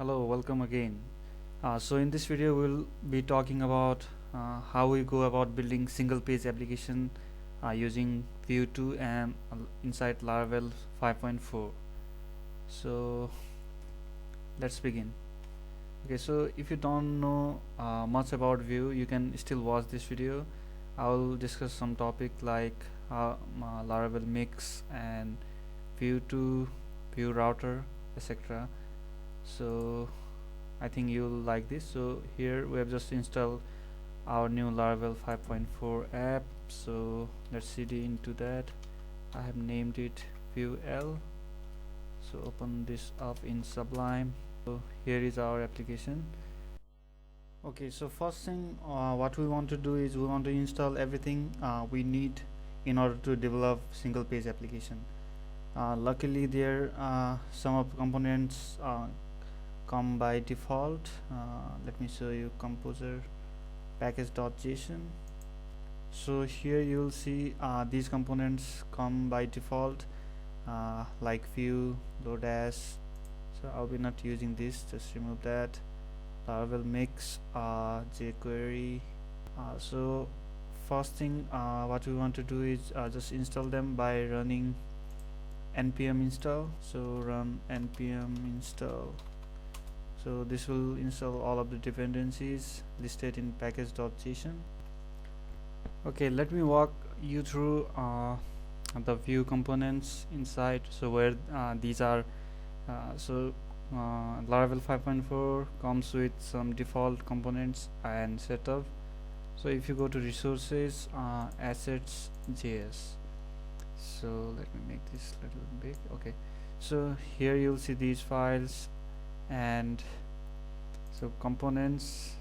Hello, welcome again. So in this video we'll be talking about how we go about building single page application using Vue 2 and inside Laravel 5.4. So let's begin. Okay, so if you don't know much about Vue, you can still watch this video. I will discuss some topic like Laravel mix and Vue 2, Vue router, etc. So I think you'll like this. So here we have just installed our new Laravel 5.4 app. So let's cd into that. I have named it Vue-L. So open this up in Sublime. So here is our application. Okay, so first thing what we want to do is we want to install everything we need in order to develop single page application. Luckily there some of the components come by default. Let me show you composer package.json. So here you'll see these components come by default like Vue, Lodash. So I'll be not using this, just remove that. Laravel mix, jQuery. So first thing what we want to do is just install them by running npm install. So run npm install. So this will install all of the dependencies listed in package.json. Okay, let me walk you through the Vue components inside. So where these are Laravel 5.4 comes with some default components and setup. So if you go to resources, assets JS, so let me make this a little big. Okay, so here you'll see these files and so components.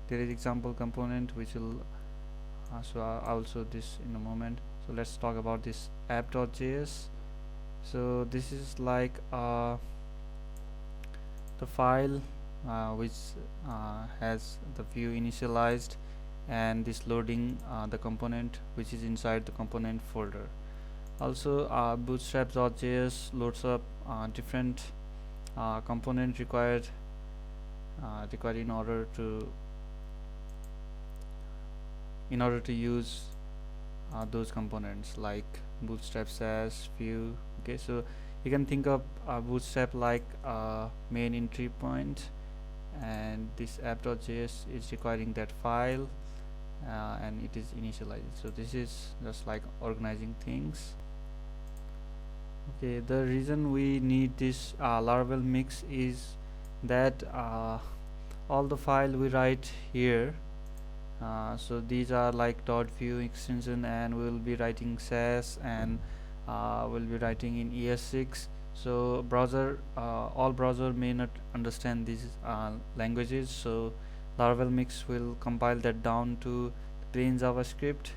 There is example component which will so I'll show this in a moment. So let's talk about this app.js. So this is like the file which has the view initialized, and this loading the component which is inside the component folder. Also bootstrap.js loads up different component required in order to use those components like bootstrap sass view. Okay, so you can think of bootstrap like main entry point, and this app.js is requiring that file and it is initialized. So this is just like organizing things. Okay, the reason we need this Laravel mix is that all the file we write here, so these are like .vue extension, and we will be writing sass, and we'll be writing in ES6. So all browser may not understand these languages, so Laravel mix will compile that down to plain JavaScript,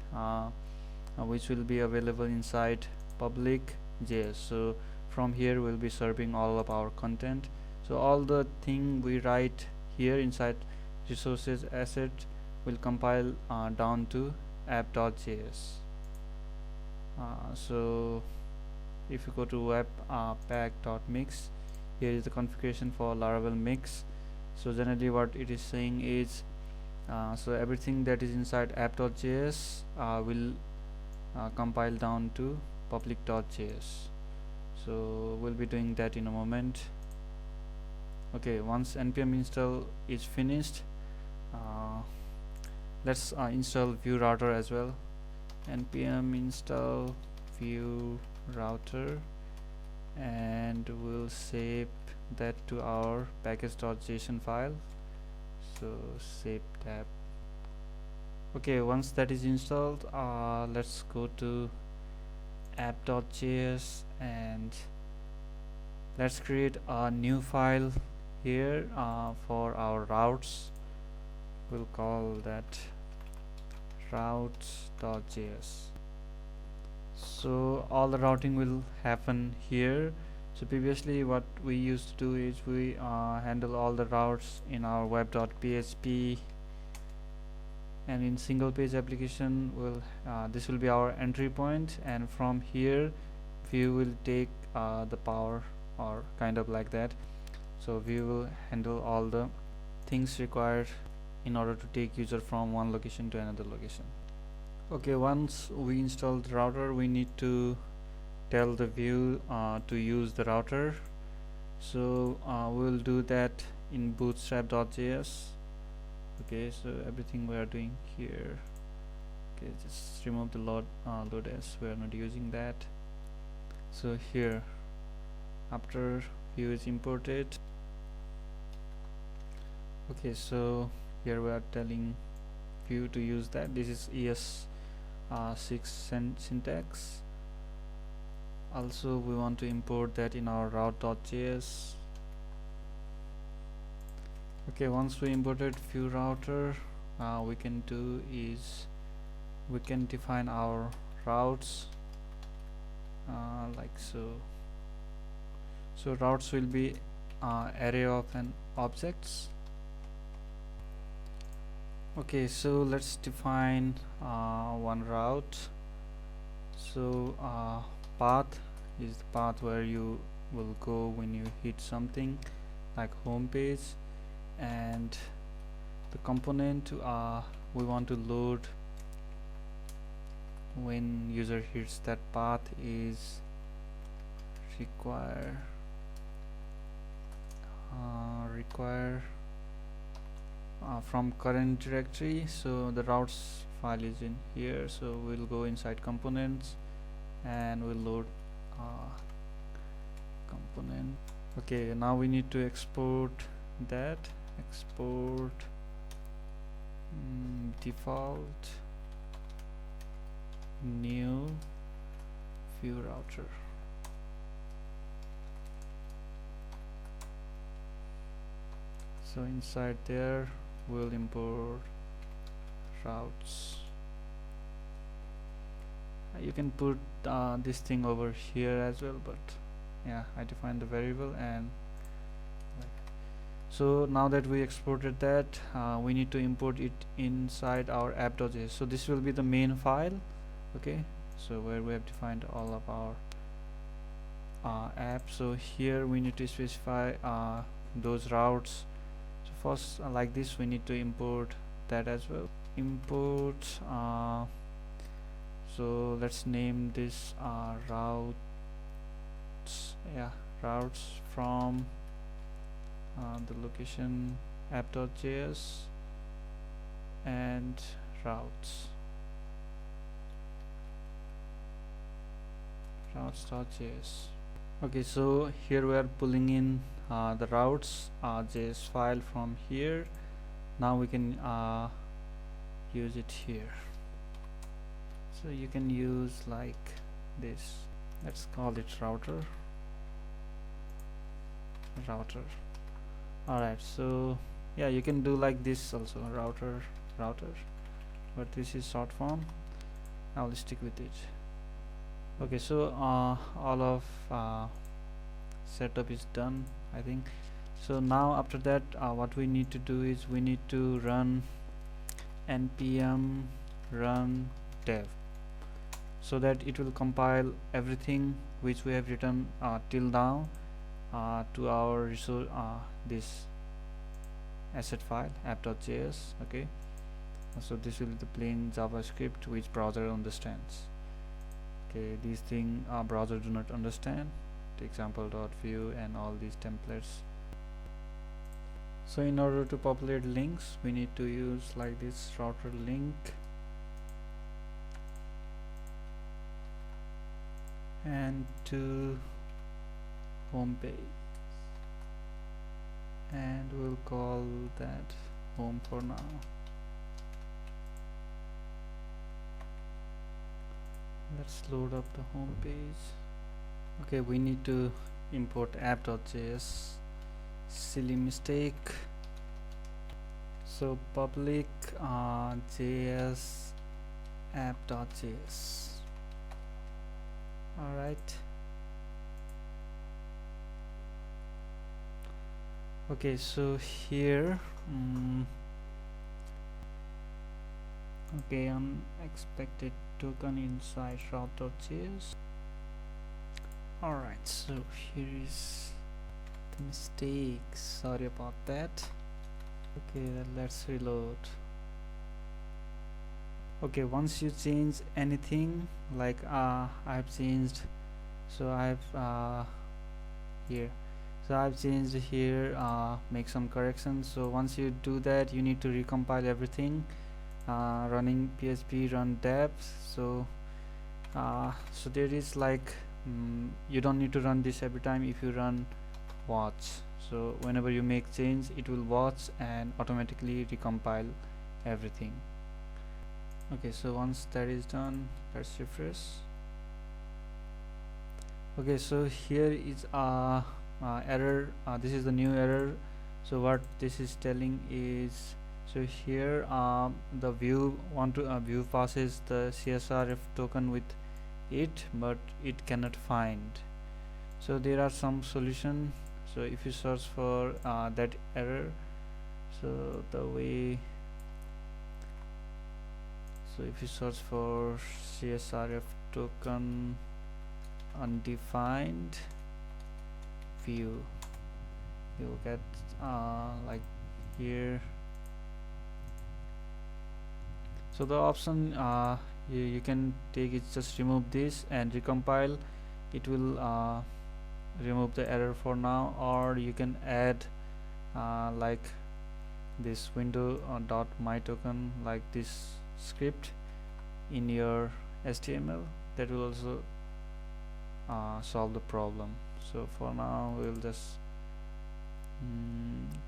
which will be available inside public JS. So from here we'll be serving all of our content. So all the thing we write here inside resources asset will compile down to app.js. So if you go to webpack.mix, here is the configuration for Laravel mix. So generally what it is saying is so everything that is inside app.js will compile down to public.js. So we'll be doing that in a moment. Okay, once npm install is finished, let's install Vue router as well. Npm install Vue router, and we'll save that to our package.json file. So save tab. Okay, once that is installed, let's go to app.js and let's create a new file here for our routes. We'll call that routes.js. So all the routing will happen here. So previously what we used to do is we handle all the routes in our web.php, and in single page application this will be our entry point, and from here Vue will take the power, or kind of like that. So we will handle all the things required in order to take user from one location to another location. Okay, once we install the router, we need to tell the view to use the router. So we'll do that in bootstrap.js. Okay, so everything we are doing here. Okay, just remove the load as we are not using that. So here, after view is imported, okay, so here we are telling view to use that. This is ES6 syntax. Also we want to import that in our route.js. Okay, once we imported view router, we can do is we can define our routes like so. So routes will be array of an objects. Okay, so let's define one route. So path is the path where you will go when you hit something like home page, and the component we want to load when user hits that path is require from current directory. So the routes file is in here, so we'll go inside components and we'll load component. Okay, now we need to export that. Export default new view router. So inside there we'll import routes. You can put this thing over here as well, but yeah, I defined the variable. And so now that we exported that, we need to import it inside our app.js. So this will be the main file. Okay, so where we have defined all of our app. So here we need to specify those routes. So first, like this, we need to import that as well. Import so let's name this routes. Yeah, routes from the location app.js and routes. Routes.js. Okay, so here we are pulling in the routes JS file from here. Now we can use it here. So you can use like this. Let's call it router. Alright, so yeah, you can do like this also, router, but this is short form. I'll stick with it. Okay, so all of setup is done, I think. So now after that, what we need to do is we need to run npm run dev, so that it will compile everything which we have written till now to our resource, this asset file app.js. okay, so this will be the plain JavaScript which browser understands. Okay, these things browser do not understand, the example.view and all these templates. So in order to populate links, we need to use like this router link and to home page, and we'll call that home for now. Let's load up the home page. Okay, we need to import app.js. Silly mistake. So public js app.js. Alright. Okay, so here okay, unexpected token inside route.js. Alright, so here is mistake, sorry about that. Okay, let's reload. Okay, once you change anything, like I've changed, so here I've changed here, make some corrections. So once you do that, you need to recompile everything, running php run deps. So there is like, you don't need to run this every time. If you run watch, so whenever you make change, it will watch and automatically recompile everything. Okay, so once that is done, let's refresh. Okay, so here is error. This is the new error. So what this is telling is, so here the view passes the CSRF token with it, but it cannot find. So there are some solution. So if you search for that error, so if you search for CSRF token undefined view, you'll get like here. So the option you can take is just remove this and recompile. It will remove the error for now, or you can add like this window dot my token, like this script in your HTML. That will also solve the problem. So for now we'll just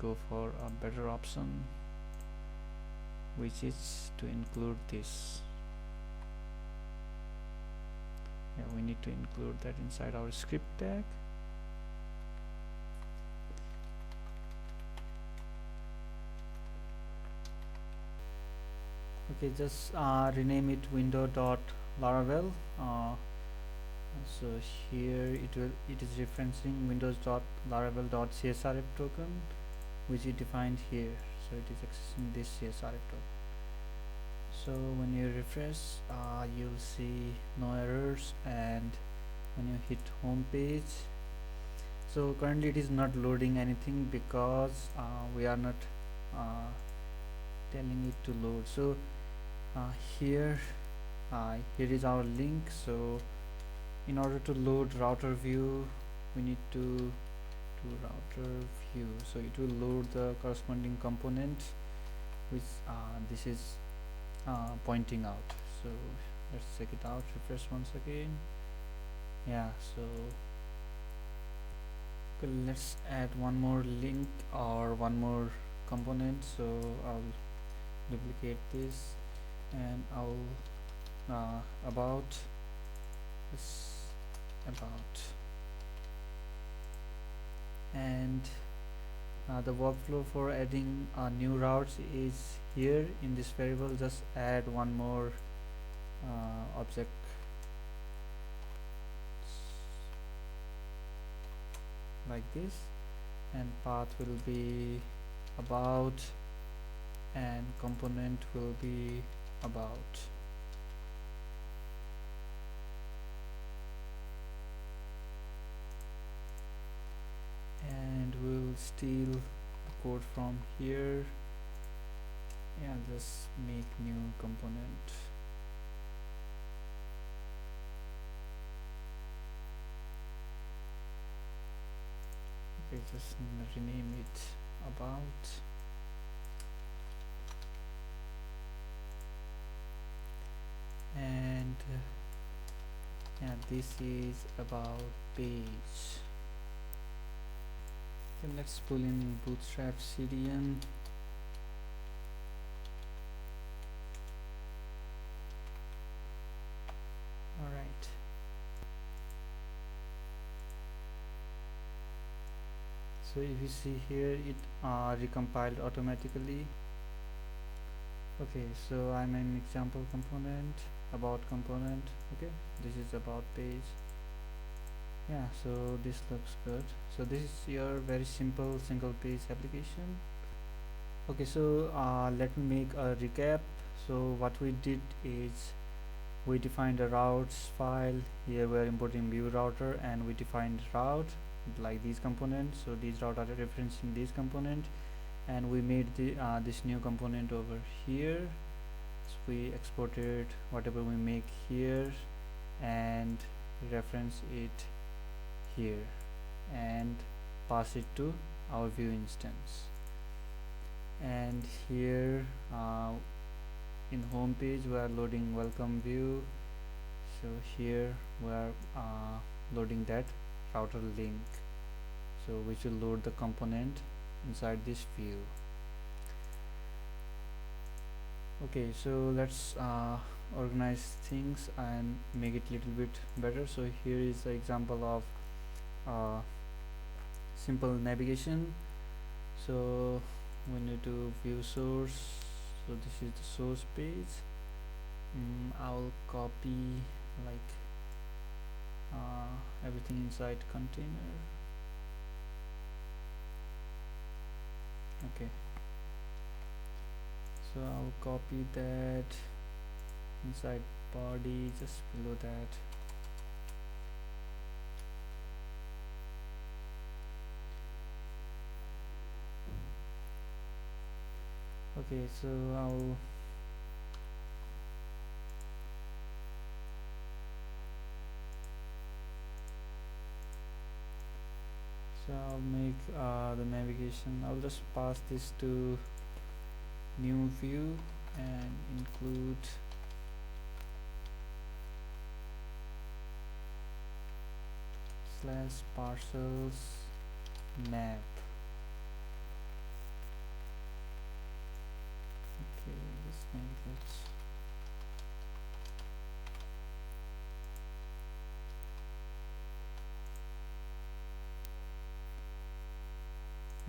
go for a better option, which is to include this. Yeah, we need to include that inside our script tag. Okay, just rename it window.laravel. So here it is referencing windows.laravel.csrf token, which is defined here. So it is accessing this CSRF token. So when you refresh, you'll see no errors, and when you hit home page, so currently it is not loading anything because we are not telling it to load. So here is our link. So in order to load router view, we need to do router view. So it will load the corresponding component which this is pointing out. So let's check it out, refresh once again. Yeah, so okay, let's add one more link or one more component. So I'll duplicate this and I'll about and the workflow for adding new routes is here in this variable. Just add one more object like this, and path will be about and component will be about. And we'll steal the code from here and just make new component. Okay, just rename it about. And yeah, this is about page. Okay, let's pull in bootstrap CDN. Alright. So if you see here, it recompiled automatically. Okay, so I'm an example component, about component. Okay, this is about page. Yeah, so this looks good. So this is your very simple single page application. Okay, so let me make a recap. So what we did is we defined a routes file. Here we are importing view router and we defined route. like these components. So these route are referencing these component, and we made this new component over here. So we exported whatever we make here and reference it here and pass it to our view instance. And here in home page we are loading welcome view, so here we are loading that router link, so which will load the component inside this view. Okay, so let's organize things and make it little bit better. So here is the example of simple navigation. So we need to view source, so this is the source page. I'll copy like everything inside container. Okay, so I'll copy that inside body, just below that. Okay, so I'll make the navigation. I'll just pass this to new view and include slash parcels nav. Okay, let's make that.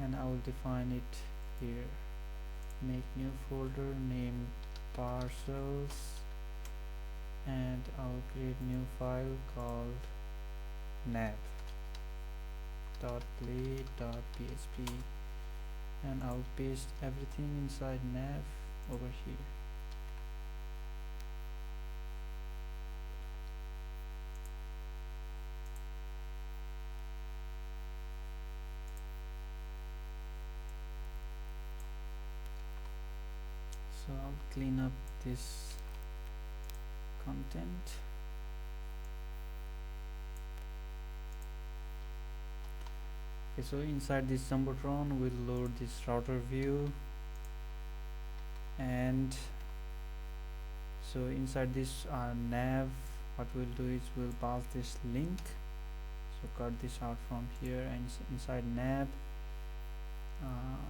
And I will define it here. Make new folder, name parcels, and I'll create new file called nav.play.php, and I'll paste everything inside nav over here. So I'll clean up this content. Okay, so inside this jumbotron we'll load this router view, and so inside this nav, what we'll do is we'll pass this link. So cut this out from here, and inside nav,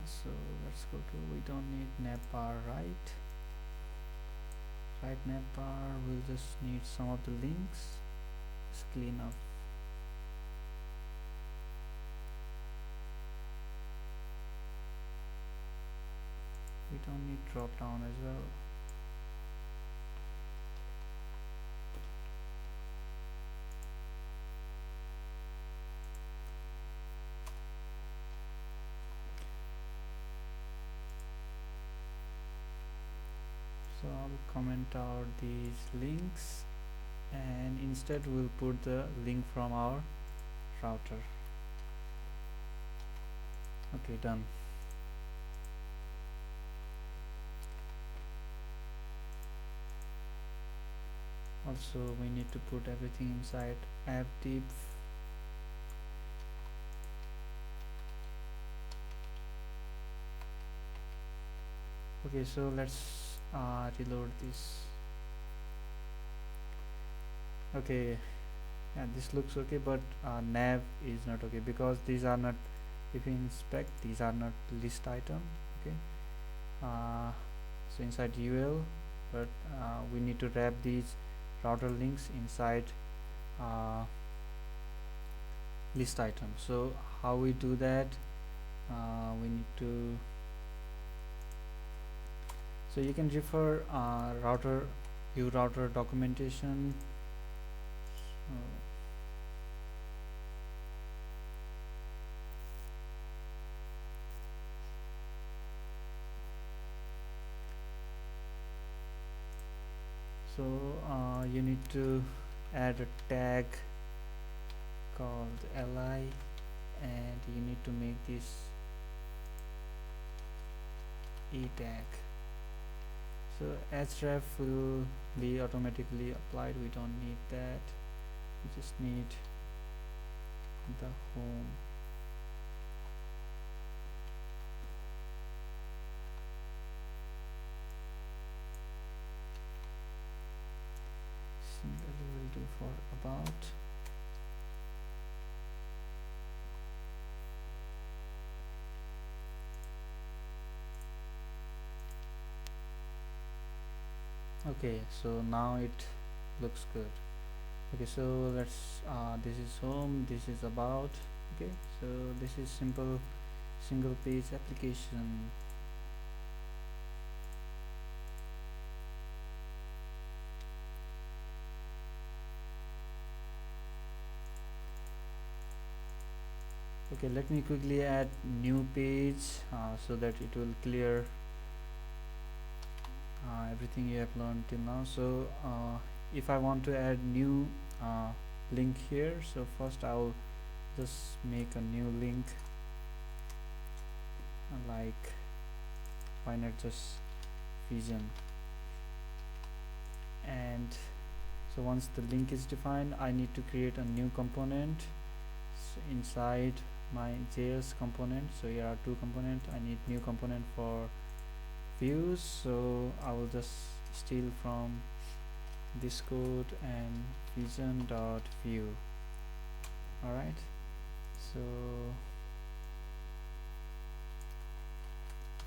so let's go to, we don't need navbar, right navbar, we'll just need some of the links. Let's clean up. We don't need drop down as well. So I'll comment out these links, and instead we'll put the link from our router. Okay, done. Also we need to put everything inside appdiv. Okay, so let's reload this. Okay, yeah, this looks okay, but nav is not okay, because these are not, if you inspect, these are not list item. Okay, so inside UL, but we need to wrap these router links inside list item. So how we do that, we need to, so you can refer router view router documentation. So you need to add a tag called li and you need to make this a tag. So href will be automatically applied, we don't need that, we just need the home. Similarly will do for about. Okay, so now it looks good. Okay, so let's this is home, this is about. Okay, so this is simple single page application. Okay, let me quickly add new page so that it will clear everything you have learned till now. So if I want to add new link here, so first I'll just make a new link, like why not just vision. And so once the link is defined, I need to create a new component inside my JS component. So here are two components, I need new component for views, so I will just steal from this code and vision.view. Alright, so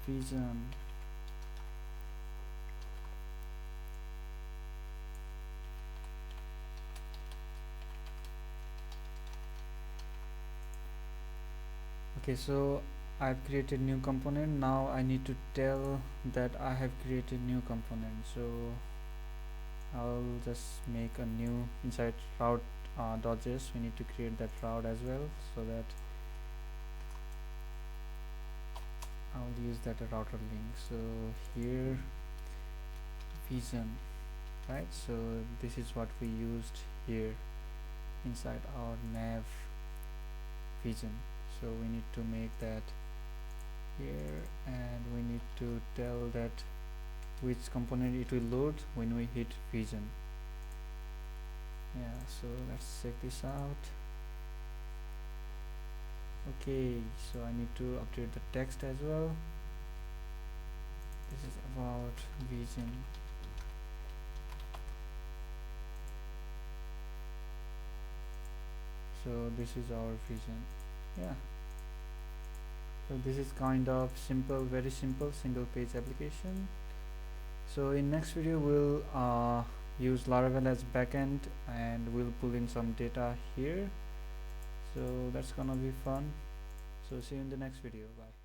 vision okay, so I've created new component. Now I need to tell that I have created new component, so I'll just make a new inside route .js. We need to create that route as well, so that I'll use that router link. So here vision, right? So this is what we used here inside our nav vision. So we need to make that here, and we need to tell that which component it will load when we hit vision. Yeah, so let's check this out. Okay, so I need to update the text as well. This is about vision. So this is our vision. Yeah, so this is kind of simple, very simple single page application. So in next video we'll use Laravel as backend, and we'll pull in some data here, so that's gonna be fun. So see you in the next video. Bye.